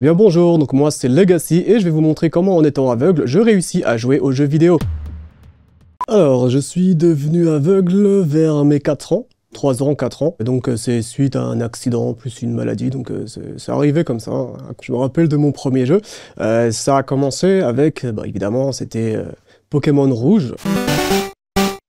Bien bonjour, donc moi c'est Legacy et je vais vous montrer comment en étant aveugle, je réussis à jouer aux jeux vidéo. Alors, je suis devenu aveugle vers mes 4 ans. 3 ans, 4 ans. Et donc c'est suite à un accident plus une maladie, donc c'est arrivé comme ça. Hein. Je me rappelle de mon premier jeu. Ça a commencé avec, évidemment, c'était Pokémon Rouge.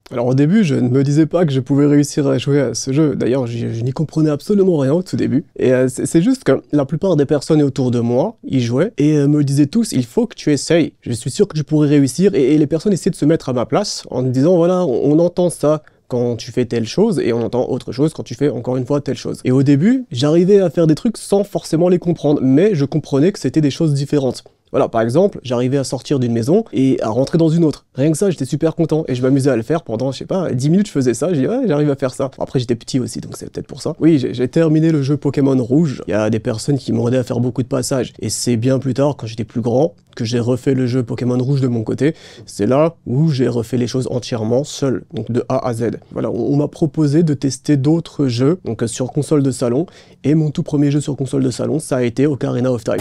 Alors au début, je ne me disais pas que je pouvais réussir à jouer à ce jeu. D'ailleurs, je n'y comprenais absolument rien au tout début. Et c'est juste que la plupart des personnes autour de moi y jouaient et me disaient tous, il faut que tu essayes. Je suis sûr que tu pourrais réussir. Et les personnes essayaient de se mettre à ma place en me disant, voilà, on entend ça quand tu fais telle chose, et on entend autre chose quand tu fais encore une fois telle chose. Et au début, j'arrivais à faire des trucs sans forcément les comprendre, mais je comprenais que c'était des choses différentes. Voilà, par exemple, j'arrivais à sortir d'une maison et à rentrer dans une autre. Rien que ça, j'étais super content et je m'amusais à le faire pendant, je sais pas, 10 minutes je faisais ça, j'ai dit ouais, j'arrive à faire ça. Après j'étais petit aussi, donc c'est peut-être pour ça. Oui, j'ai terminé le jeu Pokémon Rouge. Il y a des personnes qui m'ont aidé à faire beaucoup de passages. Et c'est bien plus tard, quand j'étais plus grand, que j'ai refait le jeu Pokémon Rouge de mon côté. C'est là où j'ai refait les choses entièrement seul, donc de A à Z. Voilà, on m'a proposé de tester d'autres jeux, donc sur console de salon. Et mon tout premier jeu sur console de salon, ça a été Ocarina of Time.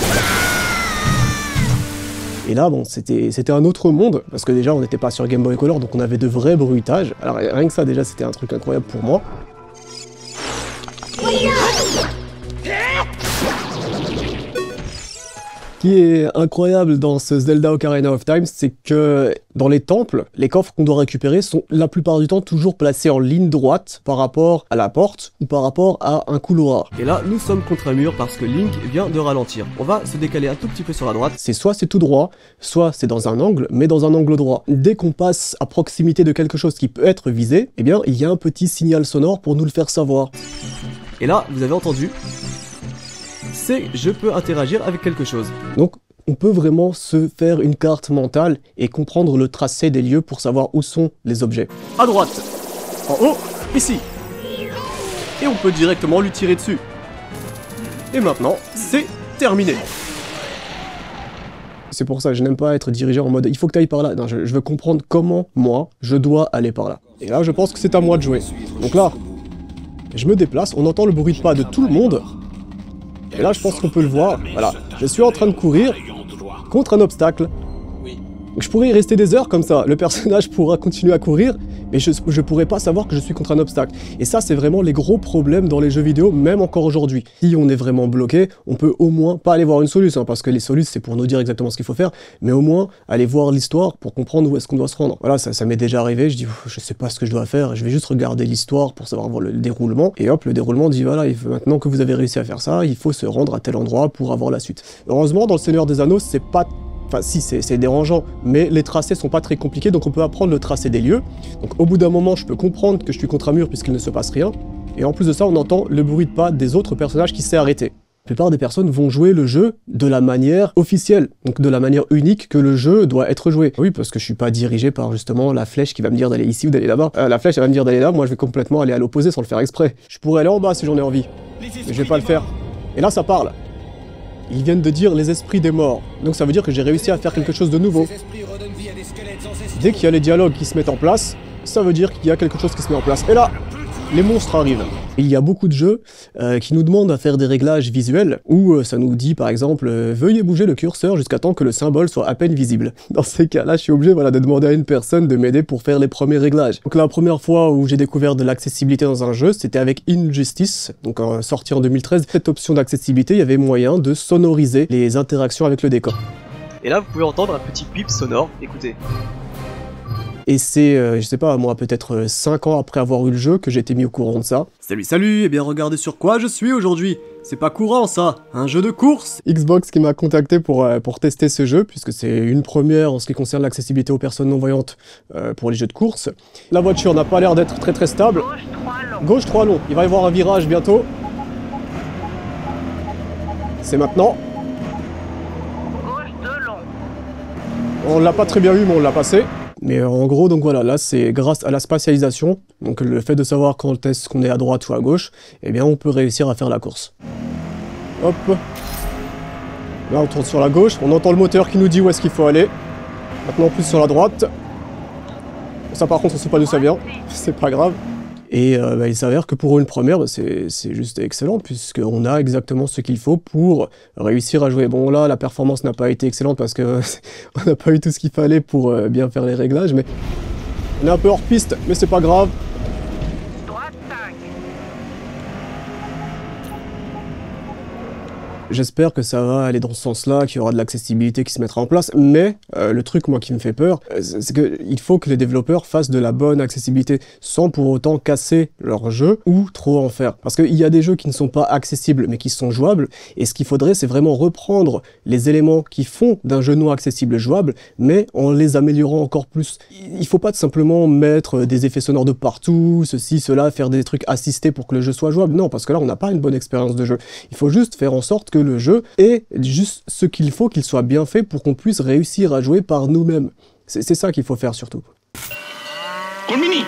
Et là, bon, c'était un autre monde, parce que déjà, on n'était pas sur Game Boy Color, donc on avait de vrais bruitages. Alors rien que ça, déjà, c'était un truc incroyable pour moi. Ce qui est incroyable dans ce Zelda Ocarina of Time, c'est que dans les temples, les coffres qu'on doit récupérer sont la plupart du temps toujours placés en ligne droite par rapport à la porte ou par rapport à un couloir. Et là, nous sommes contre un mur parce que Link vient de ralentir. On va se décaler un tout petit peu sur la droite. C'est soit c'est tout droit, soit c'est dans un angle, mais dans un angle droit. Dès qu'on passe à proximité de quelque chose qui peut être visé, eh bien, il y a un petit signal sonore pour nous le faire savoir. Et là, vous avez entendu, c'est je peux interagir avec quelque chose. Donc, on peut vraiment se faire une carte mentale et comprendre le tracé des lieux pour savoir où sont les objets. À droite, en haut, ici. Et on peut directement lui tirer dessus. Et maintenant, c'est terminé. C'est pour ça que je n'aime pas être dirigé en mode il faut que tu ailles par là. Non, je veux comprendre comment, moi, je dois aller par là. Et là, je pense que c'est à moi de jouer. Donc là, je me déplace, on entend le bruit de pas de tout le monde. Et là, je pense qu'on peut le voir. Voilà, je suis en train de courir contre un obstacle. Je pourrais y rester des heures comme ça. Le personnage pourra continuer à courir, mais je pourrais pas savoir que je suis contre un obstacle. Et ça, c'est vraiment les gros problèmes dans les jeux vidéo, même encore aujourd'hui. Si on est vraiment bloqué, on peut au moins pas aller voir une solution, parce que les solutions, c'est pour nous dire exactement ce qu'il faut faire, mais au moins aller voir l'histoire pour comprendre où est-ce qu'on doit se rendre. Voilà, ça m'est déjà arrivé, je dis, je sais pas ce que je dois faire, je vais juste regarder l'histoire pour savoir voir le déroulement, et hop, le déroulement dit, voilà, maintenant que vous avez réussi à faire ça, il faut se rendre à tel endroit pour avoir la suite. Heureusement, dans le Seigneur des Anneaux, c'est pas... Enfin si, c'est dérangeant, mais les tracés sont pas très compliqués, donc on peut apprendre le tracé des lieux. Donc au bout d'un moment, je peux comprendre que je suis contre un mur puisqu'il ne se passe rien. Et en plus de ça, on entend le bruit de pas des autres personnages qui s'est arrêté. La plupart des personnes vont jouer le jeu de la manière officielle, donc de la manière unique que le jeu doit être joué. Oui, parce que je suis pas dirigé par justement la flèche qui va me dire d'aller ici ou d'aller là-bas. La flèche elle va me dire d'aller là, moi je vais complètement aller à l'opposé sans le faire exprès. Je pourrais aller en bas si j'en ai envie, mais je vais pas le faire. Et là ça parle. Ils viennent de dire les esprits des morts. Donc ça veut dire que j'ai réussi à faire quelque chose de nouveau. Dès qu'il y a les dialogues qui se mettent en place, ça veut dire qu'il y a quelque chose qui se met en place. Et là, les monstres arrivent. Il y a beaucoup de jeux qui nous demandent à faire des réglages visuels, où ça nous dit par exemple veuillez bouger le curseur jusqu'à temps que le symbole soit à peine visible. Dans ces cas-là, je suis obligé de demander à une personne de m'aider pour faire les premiers réglages. Donc la première fois où j'ai découvert de l'accessibilité dans un jeu, c'était avec Injustice, donc sorti en 2013. Cette option d'accessibilité, il y avait moyen de sonoriser les interactions avec le décor. Et là, vous pouvez entendre un petit bip sonore, écoutez. Et c'est, je sais pas, moi, peut-être 5 ans après avoir eu le jeu que j'ai été mis au courant de ça. Salut, eh bien regardez sur quoi je suis aujourd'hui. C'est pas courant ça, un jeu de course. Xbox qui m'a contacté pour tester ce jeu, puisque c'est une première en ce qui concerne l'accessibilité aux personnes non-voyantes pour les jeux de course. La voiture n'a pas l'air d'être très stable. Gauche 3 long, il va y avoir un virage bientôt. C'est maintenant. Gauche 2 long. On l'a pas très bien vu, mais on l'a passé. Mais en gros, donc voilà, là c'est grâce à la spatialisation, donc le fait de savoir quand est-ce qu'on est à droite ou à gauche, eh bien on peut réussir à faire la course. Hop. Là on tourne sur la gauche, on entend le moteur qui nous dit où est-ce qu'il faut aller. Maintenant plus sur la droite. Ça par contre on sait pas d'où ça vient, c'est pas grave. Et il s'avère que pour une première, c'est juste excellent, puisqu'on a exactement ce qu'il faut pour réussir à jouer. Bon là, la performance n'a pas été excellente parce que on n'a pas eu tout ce qu'il fallait pour bien faire les réglages, mais on est un peu hors piste, mais c'est pas grave. Droite 5. J'espère que ça va aller dans ce sens-là, qu'il y aura de l'accessibilité qui se mettra en place, mais le truc, moi, qui me fait peur, c'est qu'il faut que les développeurs fassent de la bonne accessibilité, sans pour autant casser leur jeu, ou trop en faire. Parce qu'il y a des jeux qui ne sont pas accessibles, mais qui sont jouables, et ce qu'il faudrait, c'est vraiment reprendre les éléments qui font d'un jeu non accessible jouable, mais en les améliorant encore plus. Il faut pas tout simplement mettre des effets sonores de partout, ceci, cela, faire des trucs assistés pour que le jeu soit jouable, non, parce que là, on n'a pas une bonne expérience de jeu. Il faut juste faire en sorte que le jeu ait juste ce qu'il faut, qu'il soit bien fait pour qu'on puisse réussir à jouer par nous-mêmes. C'est ça qu'il faut faire surtout. Colmini,